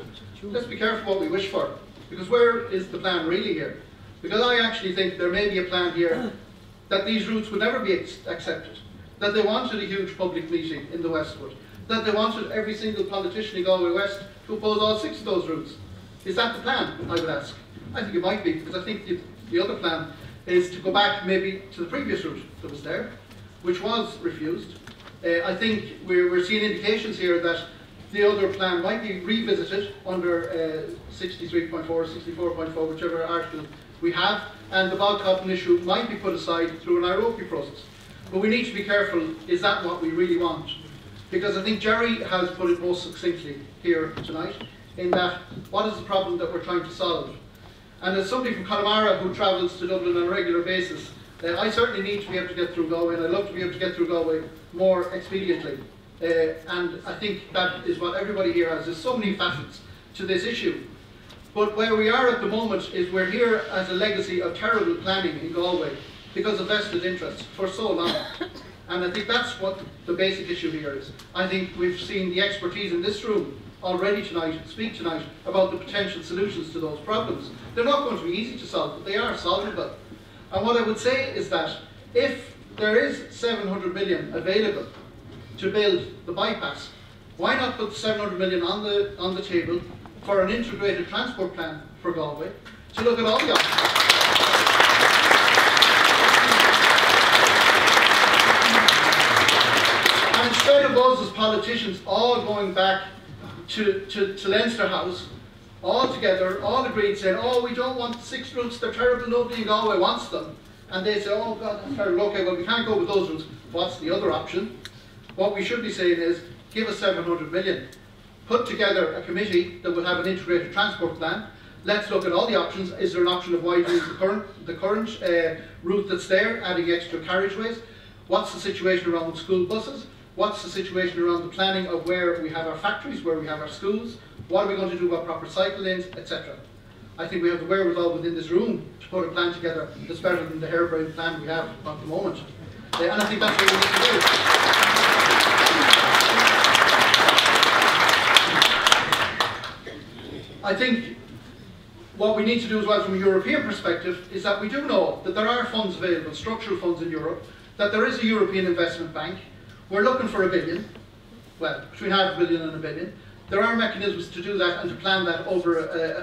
Let's be careful what we wish for, because where is the plan really here? Because I actually think there may be a plan here that these routes would never be accepted, that they wanted a huge public meeting in the Westwood, that they wanted every single politician in Galway West to oppose all 6 of those routes. Is that the plan, I would ask? I think it might be, because I think the other plan is to go back maybe to the previous route that was there, which was refused. I think we're seeing indications here that the other plan might be revisited under 63.4, 64.4, whichever article we have, and the bog cotton issue might be put aside through an IROPI process. But we need to be careful, is that what we really want? Because I think Jerry has put it most succinctly here tonight, in that, what is the problem that we're trying to solve? And as somebody from Connemara who travels to Dublin on a regular basis, I certainly need to be able to get through Galway, and I'd love to be able to get through Galway more expediently. And I think that is what everybody here has. There's so many facets to this issue. But where we are at the moment is we're here as a legacy of terrible planning in Galway because of vested interests for so long. And I think that's what the basic issue here is. I think we've seen the expertise in this room already tonight, speak tonight, about the potential solutions to those problems. They're not going to be easy to solve, but they are solvable. And what I would say is that if there is 700 million available to build the bypass, why not put 700 million on the table for an integrated transport plan for Galway to look at all the options? And instead of us as politicians all going back to Leinster House, all together, all agreed, saying, oh, we don't want 6 routes, they're terrible, nobody in Galway wants them. And they say, oh God, that's terrible, okay, well we can't go with those routes. What's the other option? What we should be saying is, give us 700 million. Put together a committee that will have an integrated transport plan. Let's look at all the options. Is there an option of widening the current route that's there, adding extra carriageways? What's the situation around school buses? What's the situation around the planning of where we have our factories, where we have our schools? What are we going to do about proper cycle lanes, etc.? I think we have the wherewithal within this room to put a plan together that's better than the harebrained plan we have at the moment. And I think that's what we need to do. I think what we need to do as well from a European perspective is that we do know that there are funds available, structural funds in Europe, that there is a European Investment Bank. We're looking for $1 billion, well, between $500 million and $1 billion. There are mechanisms to do that and to plan that over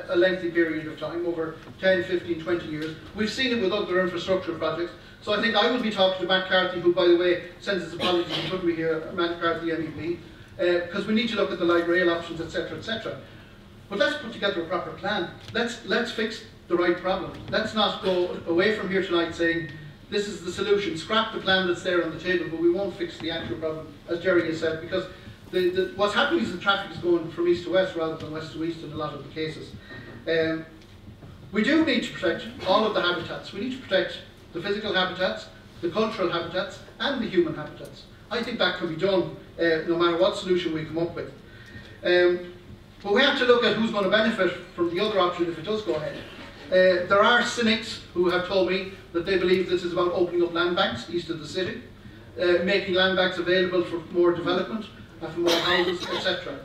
a lengthy period of time, over 10, 15, 20 years. We've seen it with other infrastructure projects. So I think I will be talking to Matt Carthy, who, by the way, sends his apologies, he couldn't be here, Matt Carthy, MEP, because we need to look at the light rail options, etc., etc. But let's put together a proper plan. Let's fix the right problem. Let's not go away from here tonight saying this is the solution. Scrap the plan that's there on the table, but we won't fix the actual problem, as Jerry has said, because what's happening is the traffic is going from east to west rather than west to east in a lot of the cases. We do need to protect all of the habitats. We need to protect the physical habitats, the cultural habitats, and the human habitats. I think that can be done no matter what solution we come up with. But we have to look at who's going to benefit from the other option if it does go ahead. There are cynics who have told me that they believe this is about opening up land banks east of the city, making land banks available for more development and for more houses, etc.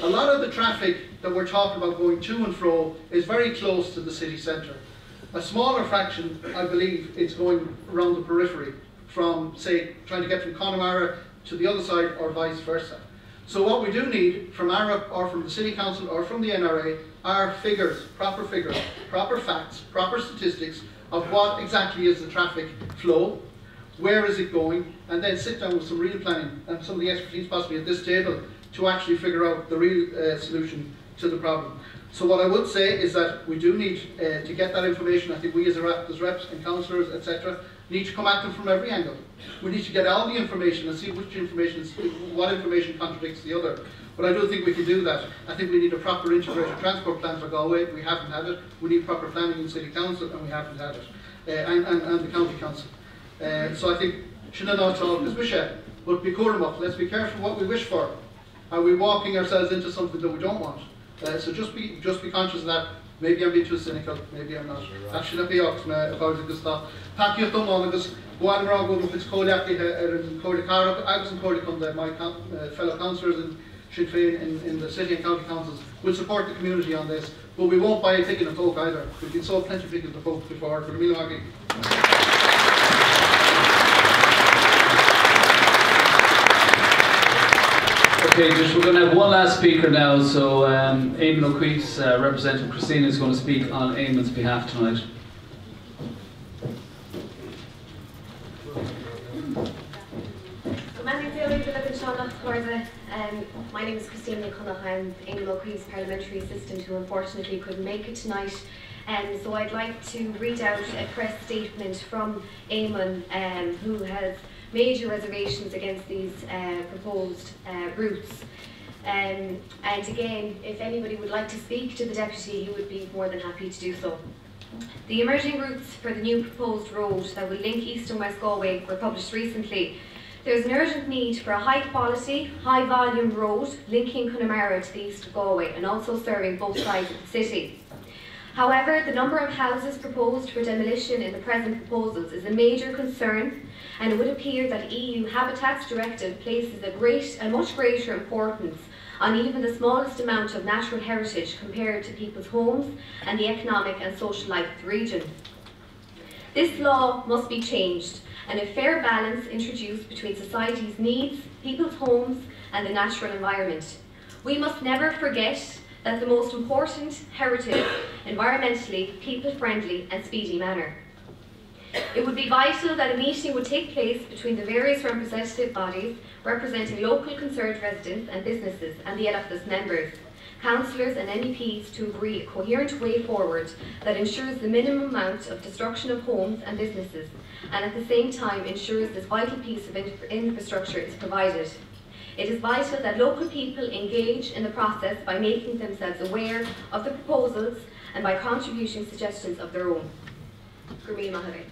A lot of the traffic that we're talking about going to and fro is very close to the city centre. A smaller fraction, I believe, is going around the periphery from, say, trying to get from Connemara to the other side or vice versa. So what we do need from ARUP or from the City Council or from the NRA are figures, proper facts, proper statistics of what exactly is the traffic flow, where is it going, and then sit down with some real planning and some of the expertise possibly at this table to actually figure out the real solution to the problem. So what I would say is that we do need to get that information. I think we as reps and councillors, etc., need to come at them from every angle. We need to get all the information and see what information contradicts the other. But I do think we can do that. I think we need a proper integrated transport plan for Galway. We haven't had it. We need proper planning in City Council, and we haven't had it. And the County Council. So I think, but be cool enough. Let's be careful what we wish for. Are we walking ourselves into something that we don't want? So just be conscious of that. Maybe I'm being too cynical, maybe I'm not. Actually, be up about it. Thank you, Tom. Because go on around with it's Cody and Cody Carroll. I was in Cody come that my fellow councillors in Sinn Féin in the city and county councils will support the community on this. But we won't buy a ticket of folk either. We've been sold plenty of tickets of folk before. For the Menlo Okay, just we're going to have one last speaker now. So Eamon O'Keefe's representative Christina is going to speak on Eamon's behalf tonight. My name is Christina Cunningham. I'm Eamon O'Keefe's parliamentary assistant who unfortunately couldn't make it tonight. So I'd like to read out a press statement from Eamon, who has major reservations against these proposed routes. And again, if anybody would like to speak to the Deputy, he would be more than happy to do so. The emerging routes for the new proposed road that will link East and West Galway were published recently. There is an urgent need for a high quality, high volume road linking Connemara to the east of Galway and also serving both sides of the city. However, the number of houses proposed for demolition in the present proposals is a major concern, and it would appear that EU Habitats Directive places a much greater importance on even the smallest amount of natural heritage compared to people's homes and the economic and social life of the region. This law must be changed and a fair balance introduced between society's needs, people's homes and the natural environment. We must never forget that the most important heritage, environmentally, people-friendly and speedy manner. It would be vital that a meeting would take place between the various representative bodies representing local concerned residents and businesses and the Oireachtas members, councillors and MEPs to agree a coherent way forward that ensures the minimum amount of destruction of homes and businesses and at the same time ensures this vital piece of infrastructure is provided. It is vital that local people engage in the process by making themselves aware of the proposals and by contributing suggestions of their own. Gurmí Mahavir.